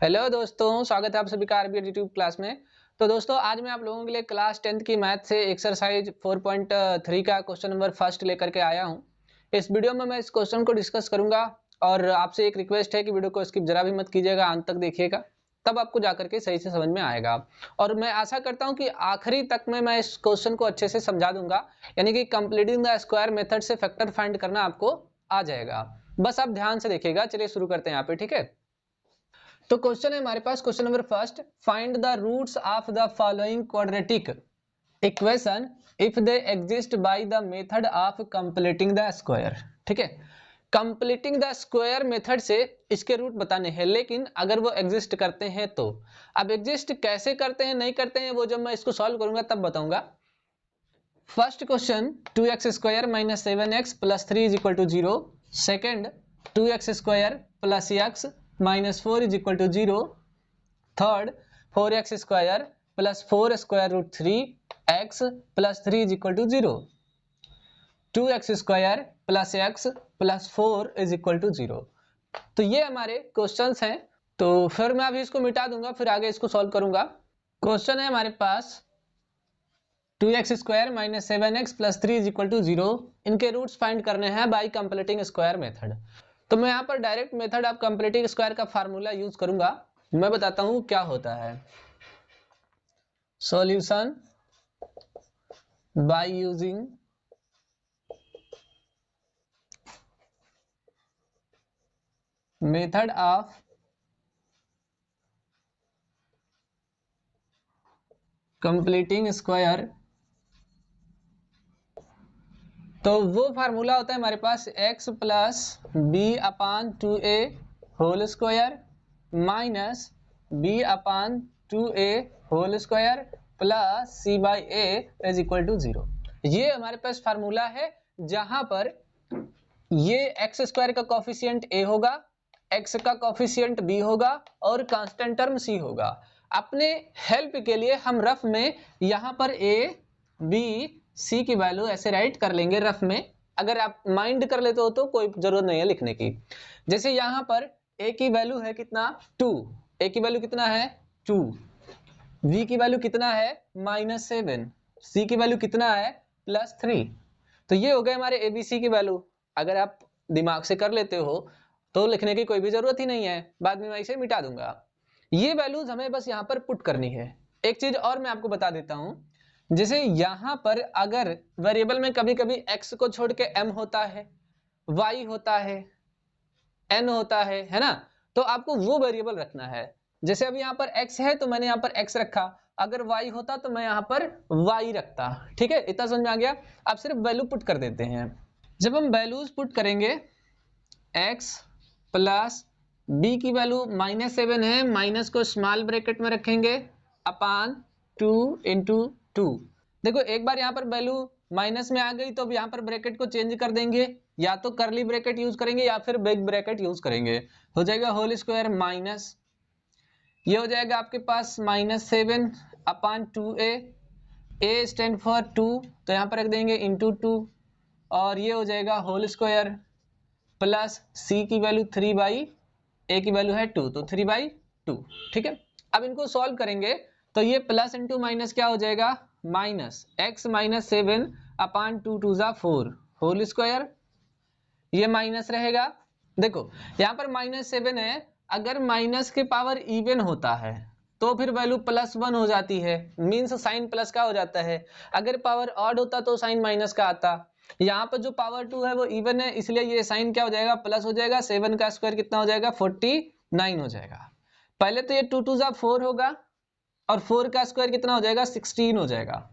Hello दोस्तों, स्वागत है आप सभी का आरबीएड यूट्यूब क्लास में। तो दोस्तों आज मैं आप लोगों के लिए क्लास 10th की मैथ से एक्सरसाइज 4.3 का क्वेश्चन नंबर फर्स्ट लेकर के आया हूं। इस वीडियो में मैं इस क्वेश्चन को डिस्कस करूंगा और आपसे एक रिक्वेस्ट है कि वीडियो को स्किप जरा भी मत कीजिएगा, अंत तक देखिएगा, तब आपको जाकर के सही से समझ में आएगा। और मैं आशा करता हूँ कि आखिरी तक में मैं इस क्वेश्चन को अच्छे से समझा दूंगा, यानी कि कंप्लीटिंग द स्क्वायर मेथड से फैक्टर फाइंड करना आपको आ जाएगा। बस आप ध्यान से देखिएगा। चलिए शुरू करते हैं यहाँ पे, ठीक है। तो क्वेश्चन है हमारे पास, question number first, find the roots of the following quadratic equation if they exist by the method of completing the square. ठीक है, कंप्लीटिंग द स्क्वायर मेथड से इसके रूट बताने हैं, लेकिन अगर वो एग्जिस्ट करते हैं तो। अब एग्जिस्ट कैसे करते हैं नहीं करते हैं वो जब मैं इसको सॉल्व करूंगा तब बताऊंगा। First question 2x square minus 7x plus 3 is equal to 0। Second 2x square plus x minus 4 is equal to 0। Third 4x square plus 4 square root 3x plus 3 is equal to 0। 2x square plus x plus 4 is equal to 0। तो ये हमारे questions हैं। तो फिर मैं अभी इसको मिटा दूंगा, फिर आगे इसको सॉल्व करूंगा। क्वेश्चन है हमारे पास 2x square minus 7x plus 3 is equal to 0। इनके रूट्स फाइंड करने हैं बाय कंप्लीटिंग स्क्वायर मेथड। तो मैं यहाँ पर direct method of completing square का फार्मूला यूज करूंगा। मैं बताता हूं क्या होता है। Solution by using method of completing square. तो वो फार्मूला होता है हमारे पास x plus B upon 2a whole square minus B upon 2a whole square plus c by A is equal to 0। ये हमारे पास फार्मूला है जहां पर ये एक्स स्क्वायर का कॉफिशिएंट a होगा, x का कॉफिशिएंट b होगा और कांस्टेंट टर्म c होगा। अपने हेल्प के लिए हम रफ में यहाँ पर a b c की वैल्यू ऐसे राइट कर लेंगे रफ में। अगर आप माइंड कर लेते हो तो कोई जरूरत नहीं है लिखने की। जैसे यहाँ पर a की वैल्यू है कितना 2, a की वैल्यू कितना है 2, v की वैल्यू कितना है -7, c की वैल्यू कितना है +3। तो ये हो गए हमारे abc की वैल्यू। अगर आप दिमाग से कर लेते हो तो लिखने की कोई भी जरूरत ही नहीं है, बाद में मैं इसे मिटा दूंगा। ये वैल्यूज हमें बस यहाँ पर पुट करनी है। एक चीज और मैं आपको बता देता हूं, जैसे यहाँ पर अगर वेरिएबल में कभी कभी x को छोड़ के m होता है, y होता है, n होता है ना, तो आपको वो वेरिएबल रखना है। जैसे अभी यहाँ पर x है तो मैंने यहाँ पर x रखा, अगर y होता तो मैं यहाँ पर y रखता। ठीक है, इतना समझ में आ गया। अब सिर्फ वैल्यू पुट कर देते हैं। जब हम वैल्यूज पुट करेंगे x प्लस b की वैल्यू -7 है, माइनस को स्मॉल ब्रैकेट में रखेंगे अपान 2 इंटू 2। देखो एक बार यहाँ पर वैल्यू माइनस में आ गई तो अब यहाँ पर ब्रैकेट को चेंज कर देंगे, या तो करली ब्रैकेट यूज करेंगे या फिर बिग ब्रैकेट यूज करेंगे। हो जाएगा होल स्क्वायर माइनस, ये हो जाएगा आपके पास -7 अपान 2a, a स्टैंड फॉर 2 तो यहाँ पर रख देंगे इंटू 2, और ये हो जाएगा होल स्क्वायर प्लस c की वैल्यू 3 बाई a की वैल्यू है 2 तो 3 बाई 2। ठीक है, अब इनको सॉल्व करेंगे तो ये प्लस इंटू माइनस क्या हो जाएगा माइनस x माइनस 7 अपान 2 2 जा 4 होल स्क्वायर, ये माइनस रहेगा। देखो यहाँ पर -7 है, अगर माइनस के पावर इवन होता है तो फिर वैल्यू +1 हो जाती है, मीन्स साइन प्लस का हो जाता है। अगर पावर ऑड होता तो साइन माइनस का आता। यहाँ पर जो पावर 2 है वो इवन है, इसलिए ये साइन क्या हो जाएगा प्लस हो जाएगा। 7 का स्क्वायर कितना हो जाएगा 49 हो जाएगा। पहले तो ये 2 2 जा 4 होगा और 4 का स्क्वायर कितना हो जाएगा 16 हो जाएगा,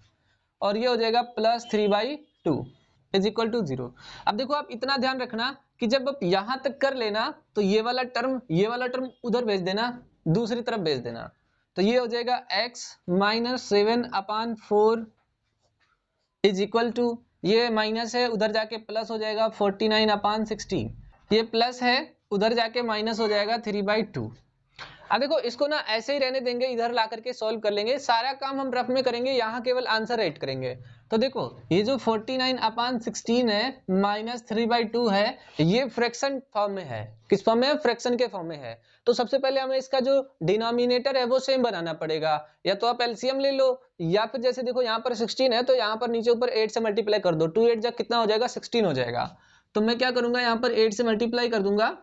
और ये हो जाएगा +3/2 इज इक्वल टू 0। अब देखो आप इतना ध्यान रखना कि जब आप यहां तक कर लेना तो ये वाला टर्म उधर भेज देना, दूसरी तरफ भेज देना। तो ये हो जाएगा x minus 7 upon 4 is equal to, ये माइनस है उधर जाके प्लस हो जाएगा 49 अपान 16, ये प्लस है उधर जाके माइनस हो जाएगा 3/2। अब देखो इसको ना ऐसे ही रहने देंगे, इधर ला करके सॉल्व कर लेंगे, सारा काम हम रफ में करेंगे, यहाँ केवल आंसर राइट करेंगे। तो देखो ये जो 49/16 है माइनस 3/2 है, ये फ्रैक्शन फॉर्म में है। किस फॉर्म में है? फ्रैक्शन के फॉर्म में है। तो सबसे पहले हमें इसका जो डिनोमिनेटर है वो सेम बनाना पड़ेगा, या तो आप एलसीएम ले लो, या फिर जैसे देखो यहाँ पर 16 है तो यहाँ पर नीचे ऊपर 8 से मल्टीप्लाई कर दो, 2 8 जा कितना हो जाएगा? 16 हो जाएगा। तो मैं क्या करूंगा, यहाँ पर 8 से मल्टीप्लाई कर दूंगा,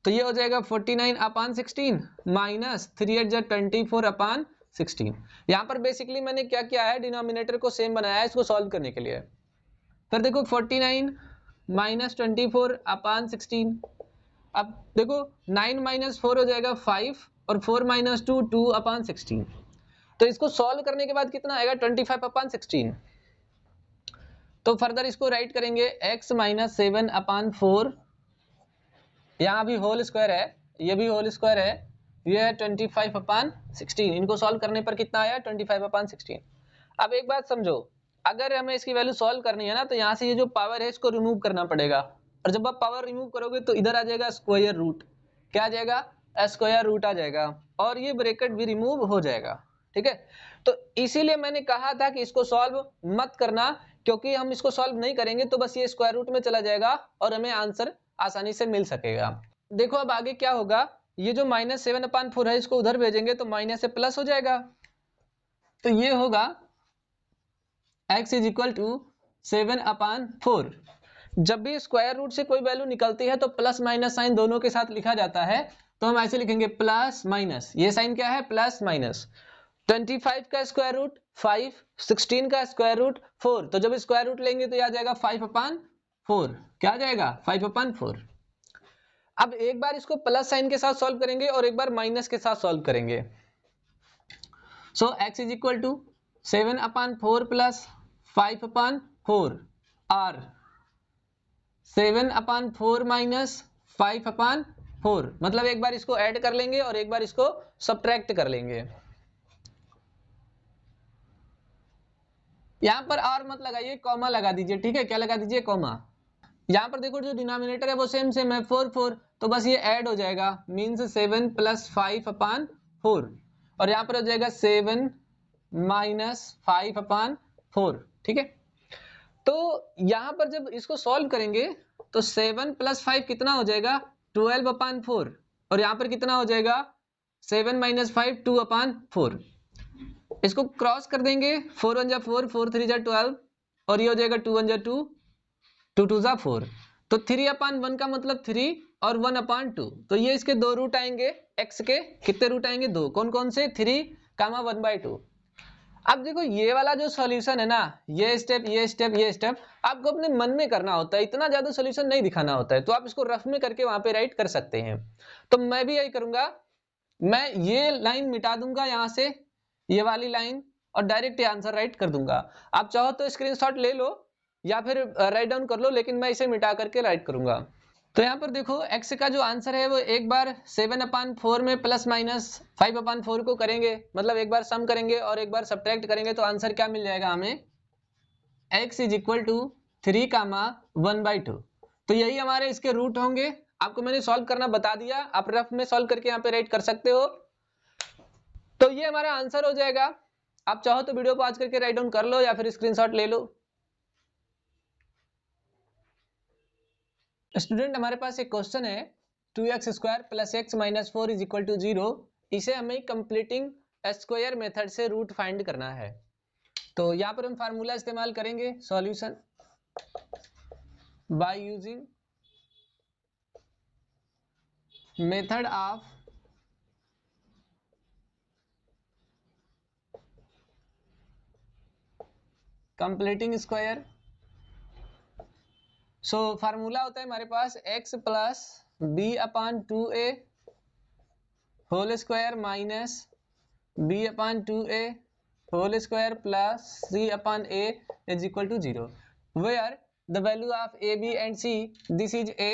तो ये हो जाएगा 49/16 माइनस 3 8 जा 24/16। यहाँ पर बेसिकली मैंने क्या किया है, डिनोमिनेटर को सेम बनाया है इसको सॉल्व करने के लिए। फिर देखो 49 माइनस 24/16, अब देखो 9 माइनस 4 हो जाएगा 5, और 4 माइनस 2 2/16। तो इसको सॉल्व करने के बाद कितना आएगा? 25/16। तो फर्दर इसको राइट करेंगे x माइनस 7/4, यहाँ भी होल स्क्वायर है, ये भी होल स्क्वायर है, ये है 25/16। इनको सॉल्व करने पर कितना आया? 25/16। अब एक बात समझो, अगर हमें इसकी वैल्यू सॉल्व करनी है ना, तो यहाँ से ये जो पावर है इसको रिमूव करना पड़ेगा, और जब आप पावर रिमूव करोगे तो इधर आ जाएगा स्क्वायर रूट। क्या आ जाएगा? स्क्वायर रूट आ जाएगा, और ये ब्रैकेट भी रिमूव हो जाएगा। ठीक है, तो इसीलिए मैंने कहा था कि इसको सॉल्व मत करना, क्योंकि हम इसको सॉल्व नहीं करेंगे तो बस ये स्क्वायर रूट में चला जाएगा और हमें आंसर आसानी से मिल सकेगा। देखो अब आगे क्या होगा, ये जो माइनस 7/4 है इसको उधर भेजेंगे तो माइनस से प्लस हो जाएगा, तो ये होगा x इज इक्वल टू 7/4। जब भी स्क्वायर रूट से कोई वैल्यू निकलती है तो प्लस माइनस साइन दोनों के साथ लिखा जाता है, तो हम ऐसे लिखेंगे प्लस माइनस, ये साइन क्या है? Plus minus. 25 का स्क्वायर रूट 5, 16 का स्क्वायर रूट 4, तो जब स्क्वायर रूट लेंगे तो आ जाएगा 5/4। क्या आ जाएगा? 5/4। अब एक बार इसको प्लस साइन के साथ सॉल्व करेंगे और एक बार माइनस के साथ सॉल्व करेंगे। So x is equal to 7/4 plus 5/4 और 7/4 माइनस 5/4, मतलब एक बार इसको ऐड कर लेंगे और एक बार इसको सब्ट्रैक्ट कर लेंगे। यहां पर और मत लगाइए, कॉमा लगा दीजिए। ठीक है, क्या लगा दीजिए? कॉमा। यहाँ पर देखो जो डिनोमिनेटर है वो सेम सेम है 4 4, तो बस ये ऐड हो जाएगा, मीन्स 7 प्लस 5/4, और यहाँ पर हो जाएगा 7 माइनस 5/4। ठीक है, तो यहाँ पर जब इसको सॉल्व करेंगे तो 7 प्लस 5 कितना हो जाएगा? 12/4, और यहाँ पर कितना हो जाएगा? 7 माइनस 5 2/4। इसको क्रॉस कर देंगे, 4 1 जा 4, 4 3 जा 12, और ये हो जाएगा 2 1 जा 2, 2 2 जा 4। तो 3/1 का मतलब 3 और 1/2, तो ये इसके दो रूट आएंगे। x के कितने रूट आएंगे? दो। कौन कौन से? 3, 1/2। अब देखो ये वाला जो सॉल्यूशन है ना, ये स्टेप ये स्टेप ये स्टेप आपको अपने मन में करना होता है, इतना ज्यादा सॉल्यूशन नहीं दिखाना होता है, तो आप इसको रफ में करके वहां पे राइट कर सकते हैं। तो मैं भी यही करूंगा, मैं ये लाइन मिटा दूंगा यहाँ से, ये वाली लाइन, और डायरेक्ट आंसर राइट कर दूंगा। आप चाहो तो स्क्रीनशॉट ले लो या फिर राइट डाउन कर लो, लेकिन मैं इसे मिटा करके राइट करूंगा। तो यहाँ पर देखो x का जो आंसर है वो एक बार 7/4 में प्लस माइनस 5/4 को करेंगे, मतलब एक बार सम करेंगे और एक बार सब्ट्रैक्ट करेंगे, तो आंसर क्या मिल जाएगा हमें? x is equal to 3, 1/2। तो यही हमारे इसके रूट होंगे। आपको मैंने सॉल्व करना बता दिया, आप रफ में सॉल्व करके यहाँ पे राइट कर सकते हो। तो ये हमारा आंसर हो जाएगा। आप चाहो तो वीडियो पॉज करके राइट डाउन कर लो या फिर स्क्रीनशॉट ले लो। स्टूडेंट, हमारे पास एक क्वेश्चन है 2x² plus x minus 4 is equal to 0। इसे हमें कंप्लीटिंग स्क्वायर मेथड से रूट फाइंड करना है। तो यहाँ पर हम फार्मूला इस्तेमाल करेंगे, solution by using method of completing square. So formula होता है हमारे पास x plus b/2a whole square minus b/2a whole square plus c/a is equal to 0, where the value of a b and c, this is a,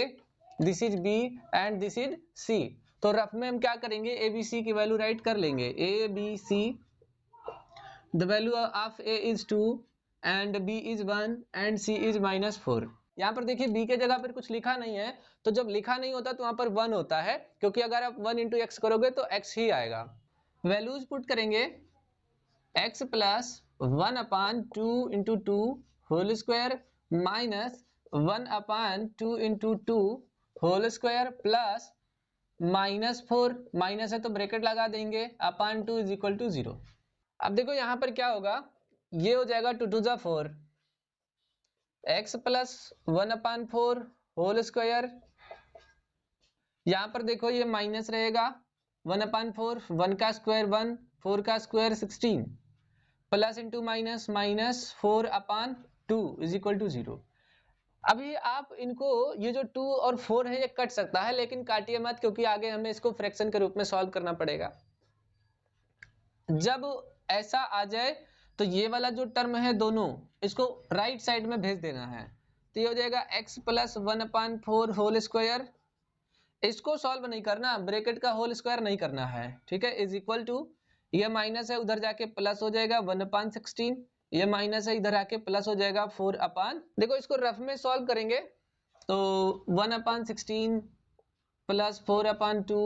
this is b and this is c। तो rough में हम क्या करेंगे, a b c की value right कर लेंगे। a b c, the value of a is 2 and b is 1 and c is -4। यहाँ पर देखिए b के जगह पर कुछ लिखा नहीं है, तो जब लिखा नहीं होता तो वहां पर 1 होता है, क्योंकि अगर आप 1 इंटू एक्स करोगे तो x ही आएगा। वैल्यूज पुट करेंगे x plus 1 upon 2 into 2 whole square minus 1 upon 2 into 2 whole square plus -4, minus है तो ब्रैकेट लगा देंगे, अपान 2 इज इक्वल टू 0। अब देखो यहाँ पर क्या होगा, ये हो जाएगा 2 2 4, x plus 1 upon 4 whole square, यहाँ पर देखो ये माइनस रहेगा 1 अपान 4, 1 का स्क्वायर 1, 4 का square 16, plus into minus minus 4 upon 2 is equal to 0। अभी आप इनको, ये जो 2 और 4 है ये कट सकता है, लेकिन काटिए मत, क्योंकि आगे हमें इसको फ्रैक्शन के रूप में सॉल्व करना पड़ेगा। जब ऐसा आ जाए तो ये वाला जो टर्म है दोनों, इसको राइट साइड में भेज देना है, तो ये हो जाएगा x plus 1 upon 4 whole square, इसको सॉल्व नहीं करना, ब्रैकेट का होल स्क्वायर नहीं करना है, ठीक है, इज इक्वल टू, ये माइनस है उधर जाके प्लस हो जाएगा 1 अपान 16, ये माइनस है इधर आके प्लस हो जाएगा 4 अपान, देखो इसको रफ में सॉल्व करेंगे तो 1 अपान 16 प्लस 4 अपान 2,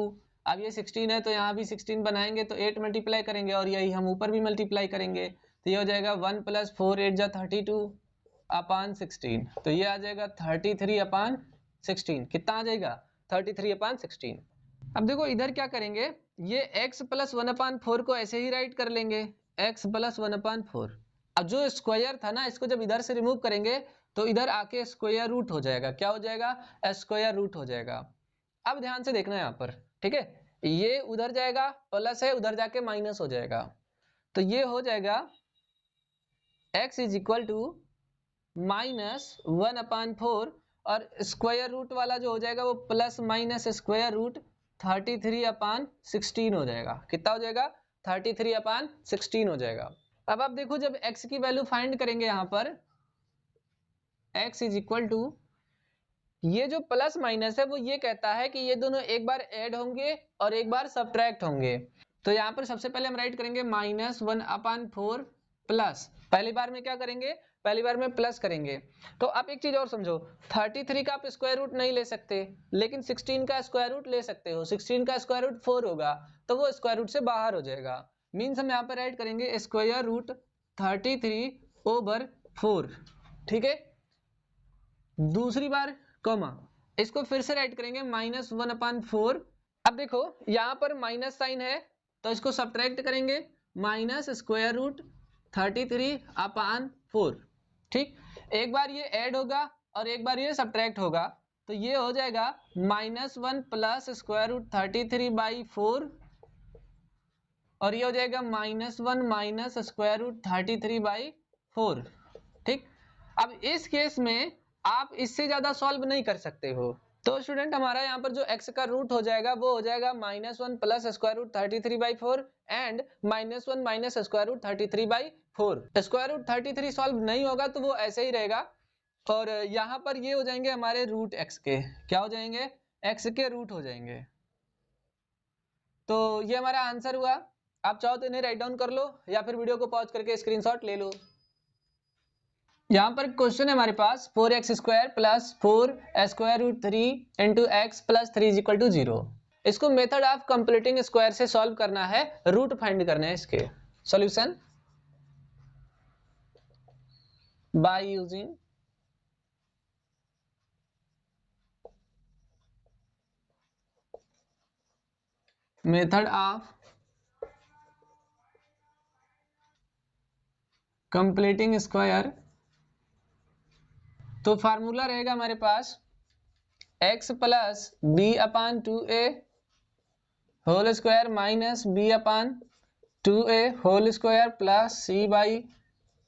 अब ये 16 है तो यहाँ भी 16 बनाएंगे तो 8 मल्टीप्लाई करेंगे, और यही हम ऊपर भी मल्टीप्लाई करेंगे, तो ये हो जाएगा 1 प्लस 4 8 जा 32 अपान 16, तो ये आ जाएगा 33 अपान 16, कितना आ जाएगा 33 अपान 16। अब देखो इधर क्या करेंगे, ये x प्लस 1 अपान 4 को ऐसे ही राइट कर लेंगे, x प्लस 1 अपान 4, अब जो स्क्वायर था ना, इसको जब इधर से रिमूव करेंगे तो इधर आके स्क्वायर रूट हो जाएगा, क्या हो जाएगा, स्क्वायर रूट हो जाएगा। अब ध्यान से देखना यहाँ पर, ठीक है, ये उधर जाएगा प्लस है, उधर जाके माइनस हो जाएगा, तो ये हो जाएगा x is equal to minus 1 upon 4, और स्क्वायर रूट वाला जो हो जाएगा वो plus minus square root 33 upon 16 हो जाएगा, कितना हो जाएगा 33 अपान 16 हो जाएगा। अब आप देखो जब x की वैल्यू फाइंड करेंगे यहाँ पर, x इज इक्वल टू, ये जो प्लस माइनस है वो ये कहता है कि ये दोनों एक बार ऐड होंगे और एक बार सब्ट्रैक्ट होंगे, तो यहाँ पर सबसे पहले हम राइट करेंगे -1 अपान 4 प्लस, पहली बार में क्या करेंगे, पहली बार में प्लस करेंगे। तो आप एक चीज और समझो, 33 का आप स्क्वायर रूट नहीं ले सकते, लेकिन 16 का स्क्वायर रूट ले सकते हो, 16 का स्क्वायर रूट 4 होगा तो वो स्क्वायर रूट से बाहर हो जाएगा, मीन्स हम यहाँ पर राइट करेंगे स्क्वायर रूट 33 ओवर 4, ठीक है। दूसरी बार कॉमा, इसको फिर से राइट करेंगे -1 अपान 4, अब देखो यहाँ पर माइनस साइन है तो इसको सब्ट्रैक्ट करेंगे, माइनस स्क्वायर रूट 33 अपान 4, ठीक, एक बार ये ऐड होगा और एक बार ये सब्ट्रैक्ट होगा, तो ये हो जाएगा -1 प्लस स्क्वायर रूट 33 बाई 4, और ये हो जाएगा -1 माइनस स्क्वायर रूट 33 बाई 4, ठीक। अब इस केस में आप इससे ज्यादा सॉल्व नहीं कर सकते हो, तो स्टूडेंट हमारा यहाँ पर जो x का रूट हो जाएगा वो हो जाएगा -1 plus square root 33 by 4 and -1 minus square root 33 by 4। Square root 33 solve नहीं होगा तो वो ऐसे ही रहेगा, और यहाँ पर ये हो जाएंगे हमारे रूट x के, क्या हो जाएंगे, x के रूट हो जाएंगे। तो ये हमारा आंसर हुआ, आप चाहो तो इन्हें राइट डाउन कर लो या फिर वीडियो को पॉज करके स्क्रीनशॉट ले लो। यहाँ पर क्वेश्चन है हमारे पास 4x square plus 4 square root 3 into X plus 3 is equal to 0। इसको मेथड ऑफ कंप्लीटिंग स्क्वायर से सॉल्व करना है, रूट फाइंड करने हैं इसके। Solution by using method of completing square, तो फार्मूला रहेगा हमारे पास x plus B upon 2a whole square minus B upon 2a whole square plus c by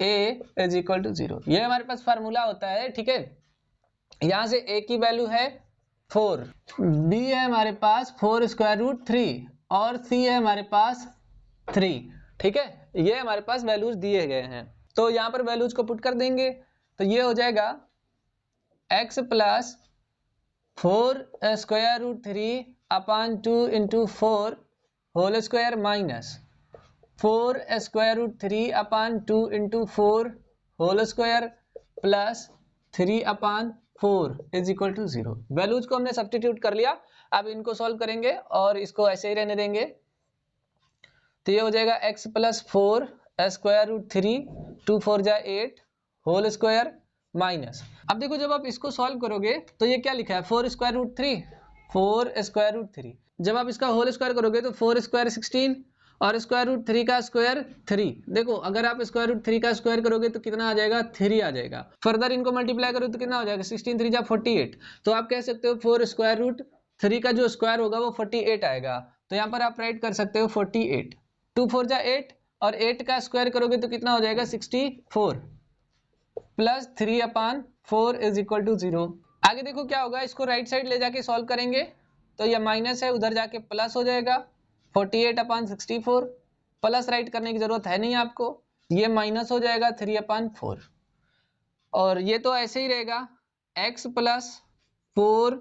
a is equal to 0। ये हमारे पास फार्मूला होता है, ठीक है। यहां से a की वैल्यू है 4, b है हमारे पास 4 स्क्वायर रूट 3 और c है हमारे पास 3, ठीक है। ये हमारे पास वैल्यूज दिए गए हैं, तो यहाँ पर वैल्यूज को पुट कर देंगे, तो ये हो जाएगा x plus 4 square root 3 upon 2 into 4 whole square minus 4 square root 3 upon 2 into 4 whole square plus 3 upon 4 is equal to 0। Values को हमने सब्स्टिट्यूट कर लिया, अब इनको सॉल्व करेंगे और इसको ऐसे ही रहने देंगे। तो ये हो जाएगा x प्लस 4 स्क्वायर रूट 3 2 4 जा 8 होल स्क्वायर माइनस, अब देखो जब आप इसको सॉल्व करोगे तो ये क्या लिखा है 4 स्क्वायर रूट 3, 4 स्क्वायर रूट 3। जब आप इसका होल स्क्वायर करोगे तो 4 स्क्वायर 16 और स्क्वायर रूट 3 का स्क्वायर 3। देखो अगर आप स्क्वायर रूट 3 का स्क्वायर करोगे तो कितना आ जाएगा 3 आ जाएगा। फर्दर इनको मल्टीप्लाई करो तो कितना हो जाएगा 16 3 जा 48। तो आप कह सकते हो 4 स्क्वायर रूट 3 का जो स्क्वायर होगा वो 48 आएगा। तो यहाँ पर आप राइट कर सकते हो 48। 2 4 जा 8 और 8 का स्क्वायर करोगे तो कितना हो जाएगा 64 प्लस 3/4 इज इक्वल टू 0। आगे देखो क्या होगा, इसको राइट साइड ले जाके सॉल्व करेंगे तो ये माइनस है, उधर जाके प्लस हो जाएगा 48/64। प्लस राइट करने की जरूरत है नहीं आपको, ये माइनस हो जाएगा 3/4 और ये तो ऐसे ही रहेगा x plus 4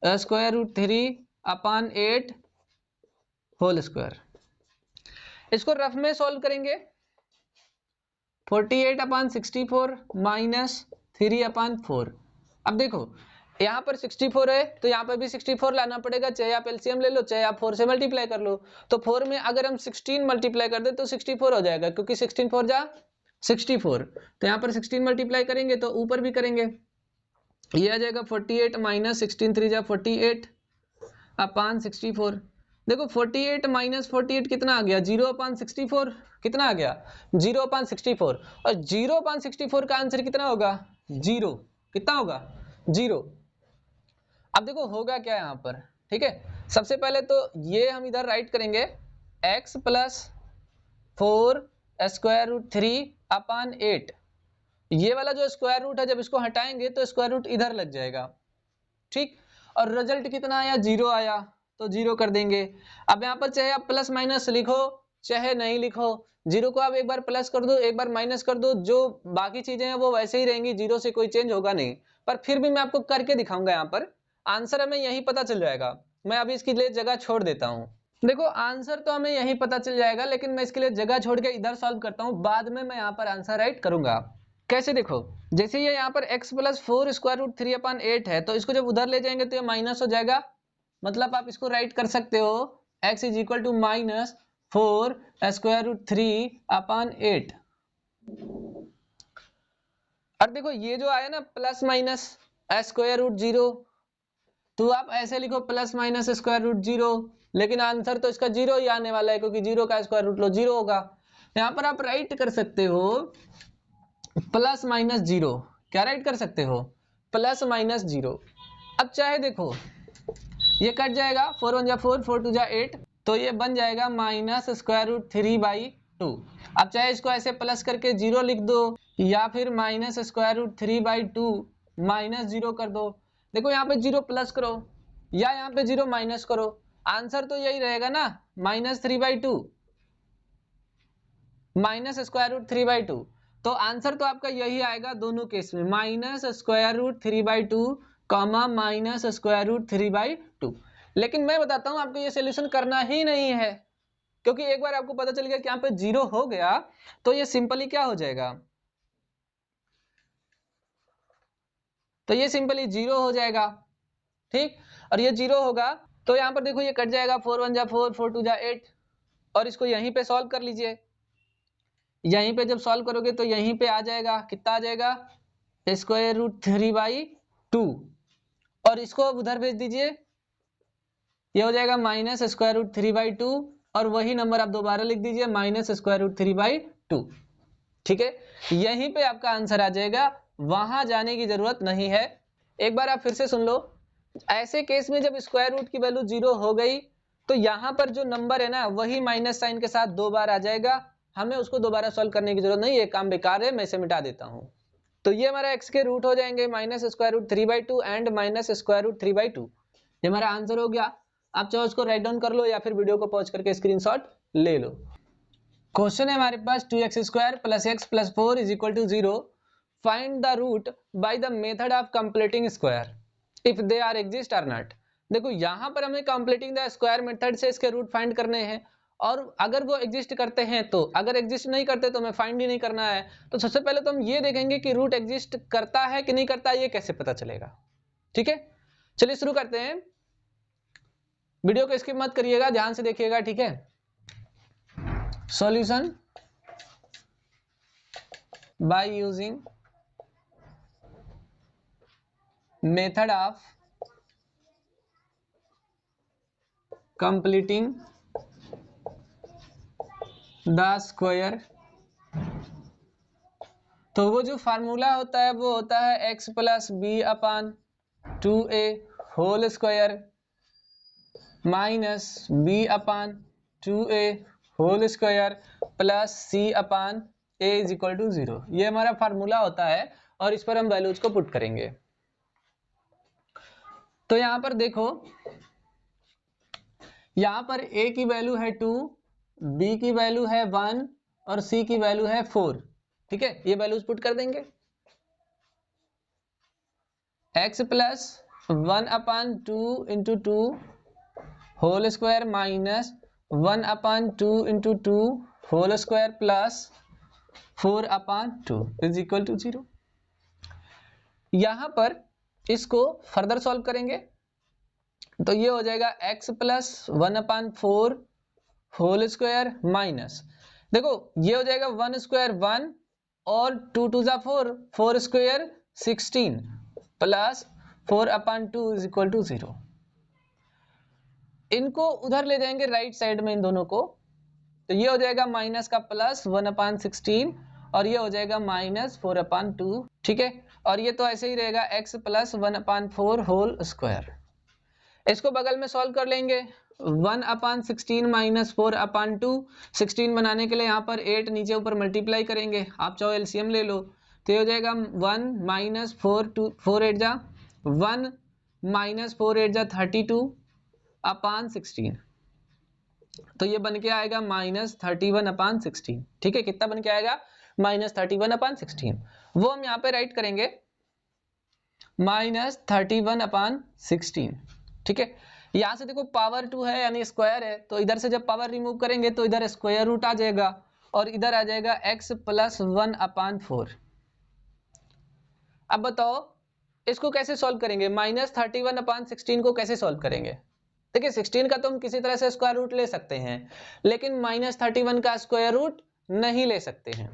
square root 3/8 whole square. इसको रफ में सॉल्व करेंगे 48/64 माइनस 3/4। अब देखो यहाँ पर 64 है तो यहाँ पर भी 64 लाना पड़ेगा, चाहे आप एलसीएम ले लो चाहे आप 4 से मल्टीप्लाई कर लो। तो 4 में अगर हम 16 मल्टीप्लाई कर दे तो 64 हो जाएगा, क्योंकि 16 4 जा 64। तो यहाँ पर 16 मल्टीप्लाई करेंगे तो ऊपर भी करेंगे, ये आ जाएगा 48 माइनस 16 3 जा 48/64। देखो 48 माइनस 48 कितना आ गया 0/64, कितना आ गया 0/64 और 0/64 का आंसर कितना होगा 0, कितना होगा 0। अब देखो होगा क्या यहाँ पर, ठीक है। सबसे पहले तो ये हम इधर राइट करेंगे x प्लस 4 स्क्वायर रूट 3/8। ये वाला जो स्क्वायर रूट है जब इसको हटाएंगे तो स्क्वायर रूट इधर लग जाएगा, ठीक। और रिजल्ट कितना आया 0 आया तो 0 कर देंगे। अब यहाँ पर चाहे आप प्लस माइनस लिखो चाहे नहीं लिखो, 0 को आप एक बार प्लस कर दो एक बार माइनस कर दो, जो बाकी चीजें हैं वो वैसे ही रहेंगी, 0 से कोई चेंज होगा नहीं। पर फिर भी मैं आपको करके दिखाऊंगा, यहाँ पर आंसर हमें यही पता चल जाएगा। मैं अभी इसके लिए जगह छोड़ देता हूँ। देखो आंसर तो हमें यही पता चल जाएगा, लेकिन मैं इसके लिए जगह छोड़ के इधर सॉल्व करता हूँ, बाद में मैं यहाँ पर आंसर राइट करूंगा। कैसे देखो, जैसे ये यहाँ पर x प्लस 4 स्क्वायर रूट 3/8 है तो इसको जब उधर ले जाएंगे तो ये माइनस हो जाएगा, मतलब आप इसको राइट कर सकते हो x is equal to minus 4 square root 3/8। और देखो ये जो आया ना प्लस माइनस स्क्वायर रूट 0, तो आप ऐसे लिखो प्लस माइनस स्क्वायर रूट 0, लेकिन आंसर तो इसका 0 ही आने वाला है, क्योंकि 0 का स्क्वायर रूट लो 0 होगा। यहाँ पर आप राइट कर सकते हो प्लस माइनस 0, क्या राइट कर सकते हो प्लस माइनस 0। अब चाहे देखो ये कट जाएगा 4 1 जा 4 4 2 जा 8, तो ये बन जाएगा माइनस स्क्वायर रूट 3/2। अब चाहे इसको ऐसे प्लस करके 0 लिख दो या फिर माइनस स्क्वायर रूट 3/2 माइनस 0 कर दो। देखो यहाँ पे 0 प्लस करो या यहाँ पे 0 माइनस करो, आंसर तो यही रहेगा ना माइनस 3/2 माइनस स्क्वायर रूट 3/2। तो आंसर तो आपका यही आएगा दोनों केस में, minus square root 3/2 comma minus square root 3/2। लेकिन मैं बताता हूं आपको ये सोल्यूशन करना ही नहीं है, क्योंकि एक बार आपको पता चल गया कि यहाँ पे 0 हो गया तो ये सिंपली क्या हो जाएगा, तो ये सिंपली 0 हो जाएगा, ठीक। और ये 0 होगा तो यहाँ पर देखो ये कट जाएगा 4 1 जा 4 4 2 जा 8, और इसको यहीं पे सॉल्व कर लीजिए। यहीं पे जब सॉल्व करोगे तो यहीं पे आ जाएगा, कितना आ जाएगा स्क्वायर रूट 3/2, और इसको उधर भेज दीजिए, ये हो जाएगा माइनस स्क्वायर रूट 3/2, और वही नंबर आप दोबारा लिख दीजिए माइनस स्क्वायर रूट 3/2, ठीक है। यहीं पे आपका आंसर आ जाएगा, वहां जाने की जरूरत नहीं है। एक बार आप फिर से सुन लो, ऐसे केस में जब स्क्वायर रूट की वैल्यू 0 हो गई तो यहाँ पर जो नंबर है ना वही माइनस साइन के साथ 2 बार आ जाएगा, हमें उसको दोबारा सॉल्व करने की जरूरत नहीं, ये काम बेकार है, मैं इसे मिटा देता हूँ। तो ये हमारा x के रूट हो जाएंगे minus square root 3/2 and minus square root 3/2, ये हमारा आंसर हो गया। आप चाहो उसको राइट डाउन कर लो या फिर वीडियो को पॉज करके स्क्रीनशॉट ले लो। क्वेश्चन है हमारे पास 2x square plus x plus 4 is equal to 0, find the root by the method of completing square if they are exist or not. देखो यहाँ पर हमें कंप्लीटिंग द स्क्वायर मेथड से इसके रूट फाइंड करने हैं, और अगर वो एग्जिस्ट करते हैं तो, अगर एग्जिस्ट नहीं करते तो हमें फाइंड ही नहीं करना है। तो सबसे पहले तो हम ये देखेंगे कि रूट एग्जिस्ट करता है कि नहीं करता, ये कैसे पता चलेगा। ठीक है, चलिए शुरू करते हैं। वीडियो को स्किप मत करिएगा, ध्यान से देखिएगा, ठीक है। Solution by using method of completing the square. तो वो जो फार्मूला होता है वो होता है x plus B upon 2a whole square minus B upon 2a whole square plus C upon a is equal to 0। ये हमारा फार्मूला होता है और इस पर हम वैल्यूज को पुट करेंगे। तो यहां पर देखो, यहां पर a की वैल्यू है 2, b की वैल्यू है 1 और c की वैल्यू है 4। ठीक है, ये वैल्यूज पुट कर देंगे। x plus 1 upon 2 into 2 whole square minus 1 upon 2 into 2 whole square plus 4 upon 2 is equal to 0। यहां पर इसको फर्दर सॉल्व करेंगे तो ये हो जाएगा x plus 1 upon 4 whole square minus, देखो ये हो जाएगा 1 स्क्वायर 1 और 2 टू जा 4, 4 square 16 plus 4 upon 2 is equal to 0। इनको उधर ले जाएंगे राइट साइड में इन दोनों को, तो ये हो जाएगा माइनस का प्लस 1 अपान 16 और ये हो जाएगा माइनस 4 अपान 2। ठीक है, और ये तो ऐसे ही रहेगा x plus 1 upon 4 whole square. इसको बगल में सॉल्व कर लेंगे, 1 अपान 16 माइनस 4 अपान 2, 16 बनाने के लिए यहाँ पर 8 नीचे ऊपर मल्टीप्लाई करेंगे, आप चाहो एलसीएम ले लो, तो ये हो जाएगा 1 माइनस 4 8 जा 1 माइनस 4 8 जा 32 अपान 16, तो ये बन के आएगा माइनस 31 अपान 16। ठीक है, कितना बन के आएगा? माइनस 31 अपान 16। वो हम यहाँ पे राइट करेंगे माइनस 31 अपान 16। ठीक है, यहां से देखो पावर 2 है यानी स्क्वायर है, तो इधर से जब पावर रिमूव करेंगे तो इधर स्क्वायर रूट आ जाएगा और इधर आ जाएगा x प्लस 1 अपान 4। अब बताओ इसको कैसे सॉल्व करेंगे? माइनस 31 अपान 16 को कैसे सॉल्व करेंगे? देखिए 16 का तो हम किसी तरह से स्क्वायर रूट ले सकते हैं, लेकिन माइनस 31 का स्क्वायर रूट नहीं ले सकते हैं।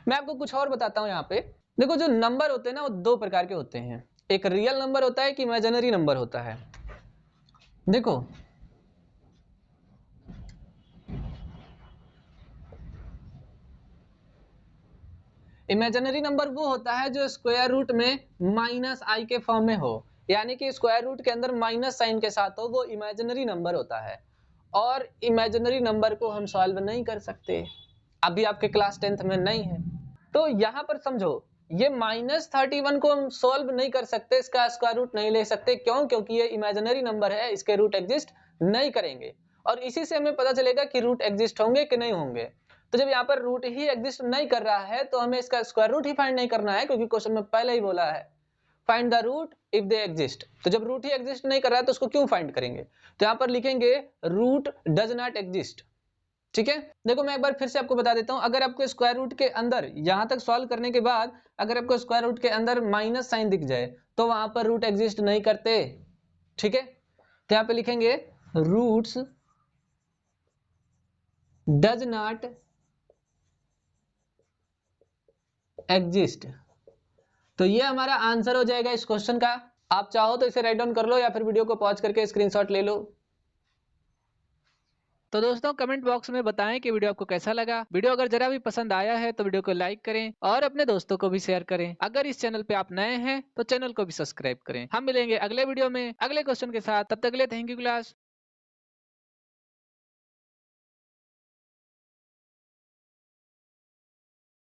मैं आपको कुछ और बताता हूं। यहाँ पे देखो, जो नंबर होते हैं ना वो दो प्रकार के होते हैं, एक रियल नंबर होता है, एक इमेजिनरी नंबर होता है। देखो इमेजिनरी नंबर वो होता है जो स्क्वायर रूट में माइनस आई के फॉर्म में हो, यानी कि स्क्वायर रूट के अंदर माइनस साइन के साथ हो, वो इमेजिनरी नंबर होता है। और इमेजिनरी नंबर को हम सॉल्व नहीं कर सकते, अभी आपके क्लास 10th में नहीं है। तो यहां पर समझो, ये माइनस 31 को हम सॉल्व नहीं कर सकते, इसका स्क्वायर रूट नहीं ले सकते। क्यों? क्योंकि ये इमेजिनरी नंबर है, इसके रूट एग्जिस्ट नहीं करेंगे। और इसी से हमें पता चलेगा कि रूट एग्जिस्ट होंगे कि नहीं होंगे। तो जब यहाँ पर रूट ही एग्जिस्ट नहीं कर रहा है तो हमें इसका स्क्वायर रूट ही फाइंड नहीं करना है, क्योंकि क्वेश्चन में पहले ही बोला है find the root if they exist. तो जब रूट ही एग्जिस्ट नहीं कर रहा है तो उसको क्यों फाइंड करेंगे? तो यहाँ पर लिखेंगे रूट डज नॉट एग्जिस्ट। ठीक है, देखो मैं एक बार फिर से आपको बता देता हूं, अगर आपको स्क्वायर रूट के अंदर यहां तक सॉल्व करने के बाद अगर आपको स्क्वायर रूट के अंदर माइनस साइन दिख जाए तो वहां पर रूट एग्जिस्ट नहीं करते। ठीक है, तो यहां पे लिखेंगे रूट्स डज नॉट एग्जिस्ट। तो ये हमारा आंसर हो जाएगा इस क्वेश्चन का। आप चाहो तो इसे राइट डाउन कर लो या फिर वीडियो को पॉज करके स्क्रीनशॉट ले लो। तो दोस्तों कमेंट बॉक्स में बताएं कि वीडियो आपको कैसा लगा। वीडियो अगर जरा भी पसंद आया है तो वीडियो को लाइक करें और अपने दोस्तों को भी शेयर करें। अगर इस चैनल पे आप नए हैं तो चैनल को भी सब्सक्राइब करें। हम मिलेंगे अगले वीडियो में अगले क्वेश्चन के साथ, तब तक के लिए थैंक यू क्लास।